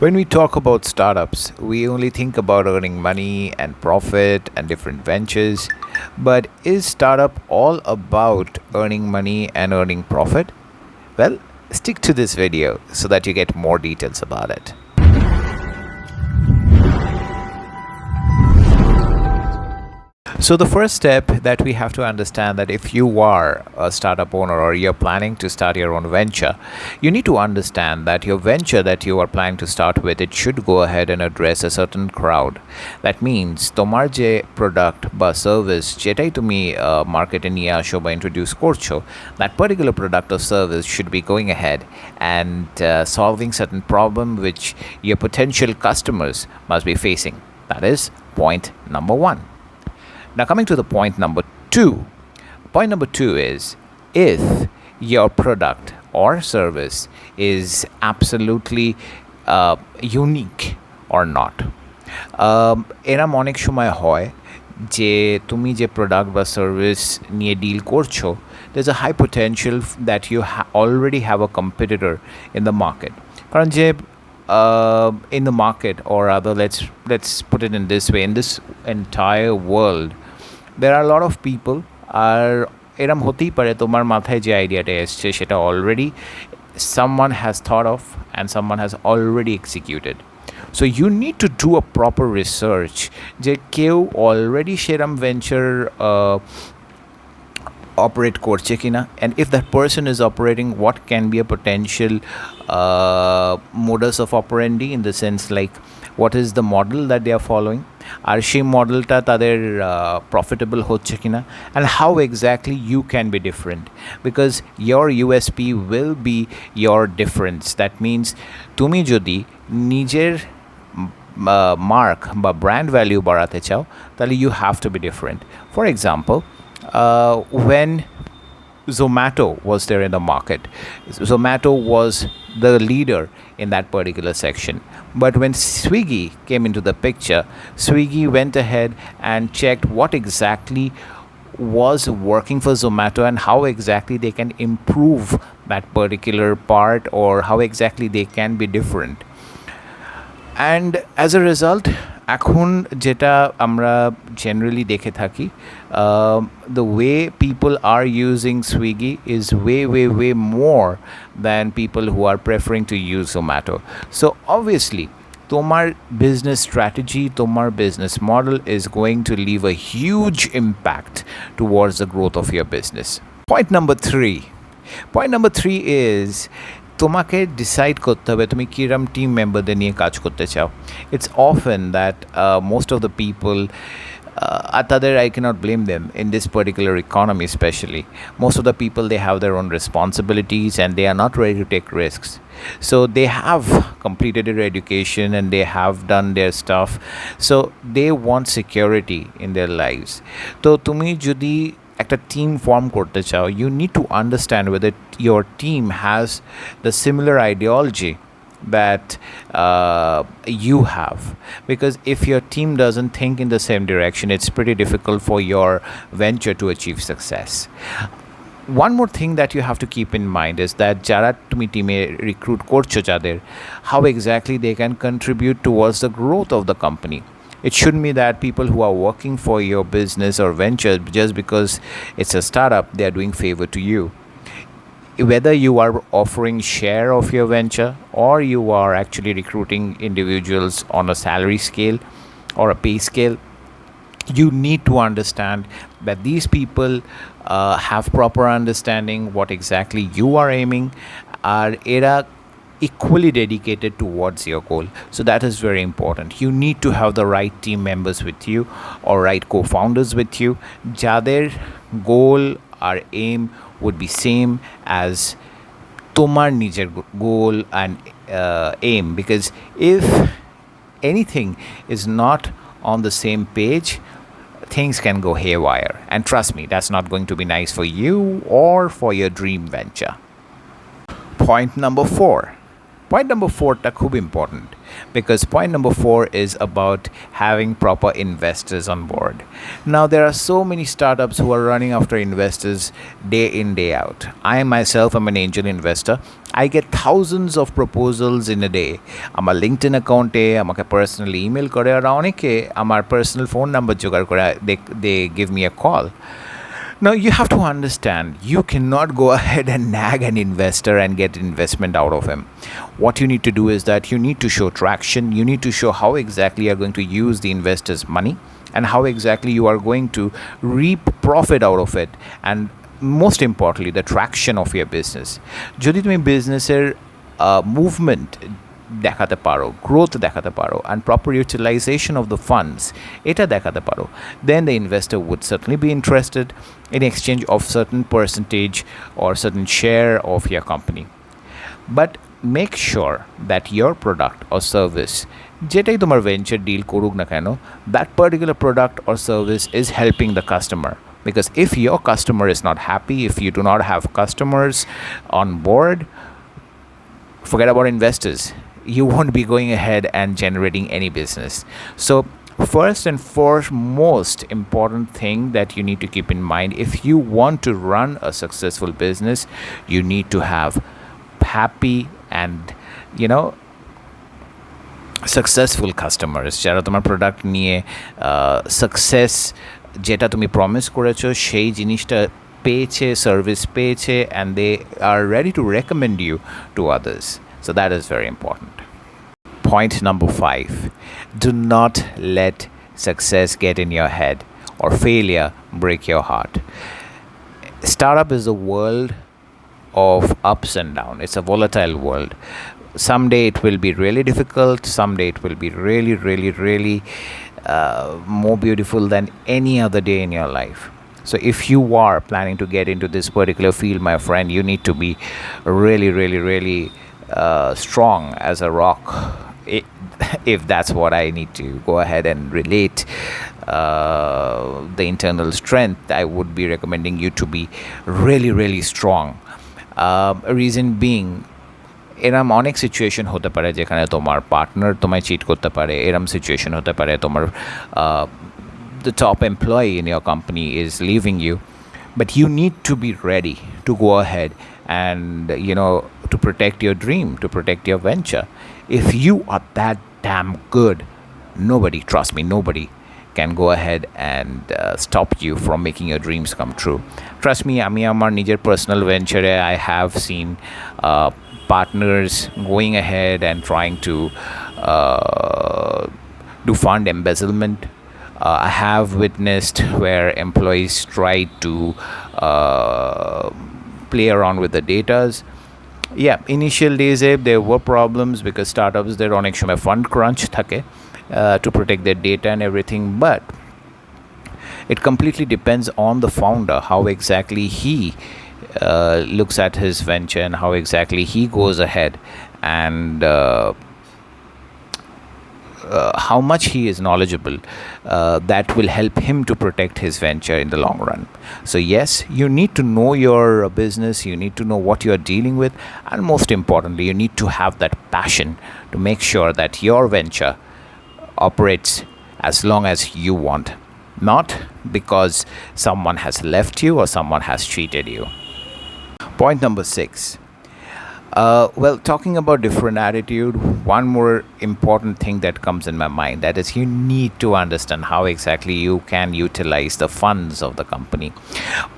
When we talk about startups, we only think about earning money and profit and different ventures. But is startup all about earning money and earning profit? Well, stick to this video so that you get more details about it. So the first step that we have to understand that if you are a startup owner or you're planning to start your own venture, you need to understand that your venture that you are planning to start with, it should go ahead and address a certain crowd. That means তোমার যে product বা service যেটাই তুমি মার্কেটে নিয়ে আসো বা introduce করছো, that particular product or service should be going ahead and solving certain problem which your potential customers must be facing. That is point number one. Now, coming to the point number two. Point number two is if your product or service is absolutely unique or not. এরম অনেক সময় হয় যে তুমি যে product বা service নিয়ে deal করছো, there's a high potential that you already have a competitor in the market. কারণ যে in the market, or rather let's put it in this way, in this entire world there are a lot of people আর এরম হতেই পারে তোমার মাথায় যে আইডিয়াটা এসছে সেটা already someone has thought of and someone has already executed. So you need to do a proper research যে কেউ অলরেডি সেরম ভেঞ্চার operate করছে কিনা, and if that person is operating, what can be a potential modus of operandi, in the sense like what is the model that they are following, আর সেই মডেলটা তাদের profitable হচ্ছে কিনা, and how exactly you can be different, because your USP will be your difference. That means তুমি যদি নিজের mark বা brand value বাড়াতে চাও, তাহলে you have to be different. For example, when Zomato was there in the market, Zomato was the leader in that particular section. But when Swiggy came into the picture, Swiggy went ahead and checked what exactly was working for Zomato and how exactly they can improve that particular part, or how exactly they can be different. And as a result, এখন যেটা আমরা generally দেখে থাকি, the way people are using Swiggy is way more than people who are preferring to use Zomato. So obviously তোমার business strategy, তোমার business model is going to leave a huge impact towards the growth of your business. Point number three is তোমাকে decide করতে হবে তুমি কিরম team মেম্বারদের নিয়ে কাজ করতে চাও. It's often that most of the people, তাদের I cannot blame them in this particular economy especially. Most of the people, they have their own responsibilities and they are not ready to take risks. So they have completed their education and they have done their stuff. So they want security in their lives. তো তুমি যদি একটা team form করতে চাও, you need to understand whether your team has the similar ideology that you have, because if your team doesn't think in the same direction, it's pretty difficult for your venture to achieve success. One more thing that you have to keep in mind is that যারা তুমি টিমে recruit করছো যাদের, how exactly they can contribute towards the growth of the company. It shouldn't be that people who are working for your business or venture, just because it's a startup, they are doing favor to you. Whether you are offering share of your venture or you are actually recruiting individuals on a salary scale or a pay scale, you need to understand that these people have proper understanding what exactly you are aiming, are era equally dedicated towards your goal. So that is very important. You need to have the right team members with you or right co-founders with you, যাদের goal or aim would be same as তোমার নিজের goal and aim, because if anything is not on the same page, things can go haywire, and trust me, that's not going to be nice for you or for your dream venture. Point number 4. Point number 4 ta khub important, because point number 4 is about having proper investors on board. Now there are so many startups who are running after investors day in day out. I myself am an angel investor. I get thousands of proposals in a day. আমার LinkedIn অ্যাকাউন্টে আমাকে personally email করে, আর অনেকে আমার personal phone number জোগাড় করে, they give me a call. Now, you have to understand, you cannot go ahead and nag an investor and get investment out of him. What you need to do is that you need to show traction. You need to show how exactly you are going to use the investor's money and how exactly you are going to reap profit out of it. And most importantly, the traction of your business. যদি তুমি বিজনেসের movement দেখাতে পারো, growth দেখাতে পারো, and proper utilization of the funds এটা দেখাতে পারো, then the investor would certainly be interested in exchange of certain percentage or certain share of your company. But make sure that your product or service, যেটাই তোমার venture deal করুক না কেন, that particular product or service is helping the customer. Because if your customer is not happy, if you do not have customers on board, forget about investors. You won't be going ahead and generating any business. So first and foremost important thing that you need to keep in mind, if you want to run a successful business, you need to have happy and successful customers যারা তোমার product নিয়ে success যেটা তুমি promise করেছো সেই জিনিসটা পেয়েছে, service পেয়েছে, and they are ready to recommend you to others. So that is very important. Point number 5, do not let success get in your head or failure break your heart. Startup is a world of ups and downs. It's a volatile world. Someday it will be really difficult, someday it will be really, really, really more beautiful than any other day in your life. So if you are planning to get into this particular field, my friend, you need to be really, really, really strong as a rock. If that's what I need to go ahead and relate the internal strength, I would be recommending you to be really, really strong. Reason being, এরম অনেক situation হতে পারে যেখানে তোমার partner তোমায় cheat করতে পারে, এরম সিচুয়েশন হতে পারে তোমার the top employee in your company is leaving you, but you need to be ready to go ahead and to protect your dream, to protect your venture. If you are that damn good, trust me, nobody can go ahead and stop you from making your dreams come true. Trust me, আমি আমার নিজের personal venture I have seen partners going ahead and trying to do fund embezzlement. I have witnessed where employees tried to play around with the datas. Yeah, initial days there were problems because startups there অনেক সময় fund crunch থাকে to protect their data and everything, but it completely depends on the founder, how exactly he looks at his venture and how exactly he goes ahead and how much he is knowledgeable, that will help him to protect his venture in the long run. So yes, you need to know your business, you need to know what you are dealing with, and most importantly, you need to have that passion to make sure that your venture operates as long as you want, not because someone has left you or someone has cheated you. Point number 6. Well, talking about different attitude, one more important thing that comes in my mind, that is you need to understand how exactly you can utilize the funds of the company.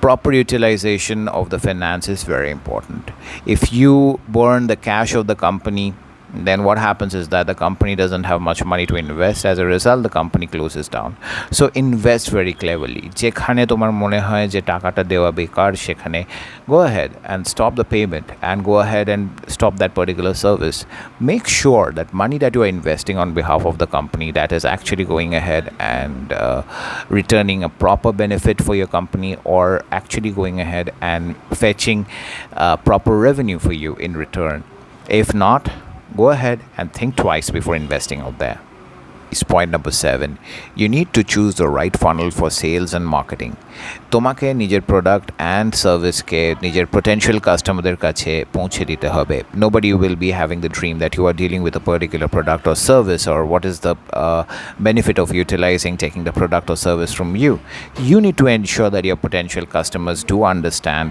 Proper utilization of the finance is very important. If you burn the cash of the company, then what happens is that the company doesn't have much money to invest. As a result, the company closes down. So invest very cleverly. যেখানে তোমার মনে হয় যে টাকাটা দেওয়া বেকার, সেখানে go ahead and stop the payment and go ahead and stop that particular service. Make sure that money that you are investing on behalf of the company, that is actually going ahead and returning a proper benefit for your company, or actually going ahead and fetching proper revenue for you in return. If not, go ahead and think twice before investing out there. is point number 7. You need to choose the right funnel for sales and marketing. তোমাকে নিজের product and সার্ভিসকে নিজের potential কাস্টমারদের কাছে পৌঁছে দিতে হবে. Nobody will be having the dream that you are dealing with a particular product or service, or what is the benefit of utilizing taking the product or service from you. You need to ensure that your potential customers do understand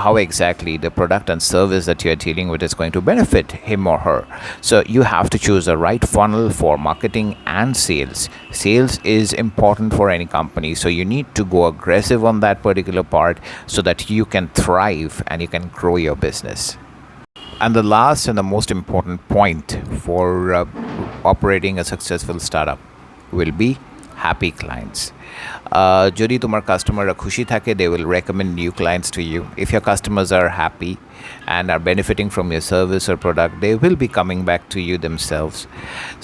how exactly the product and service that you are dealing with is going to benefit him or her. So you have to choose the right funnel for marketing and sales. Sales is important for any company, so you need to go aggressive on that particular part so that you can thrive and you can grow your business. And the last and the most important point for operating a successful startup will be happy clients. যদি তোমার কাস্টমাররা খুশি থাকে, they will recommend new clients to you. If your customers are happy and are benefiting from your service or product, they will be coming back to you themselves.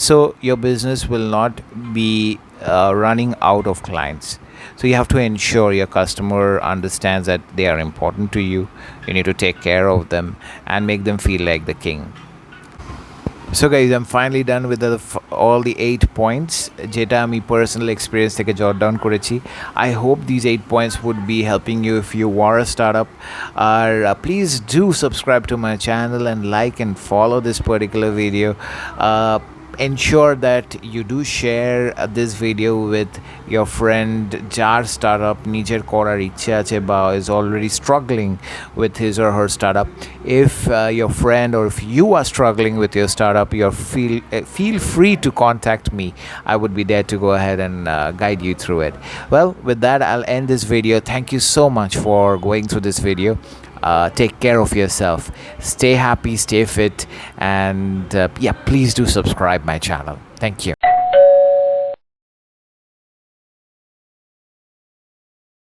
So your business will not be running out of clients. So you have to ensure your customer understands that they are important to you. You need to take care of them and make them feel like the king. So guys, I'm finally done with all the 8 points যেটা আমি personal experience থেকে jot down করেছি. I hope these 8 points would be helping you if you are a startup. Please do subscribe to my channel and like and follow this particular video. Ensure that you do share this video with your friend jar startup nijer korar ichha ache ba is already struggling with his or her startup. If your friend or if you are struggling with your startup, feel free to contact me. I would be there to go ahead and guide you through it. Well, with that, I'll end this video. Thank you so much for going through this video. Take care of yourself, stay happy, stay fit, and please do subscribe my channel. Thank you.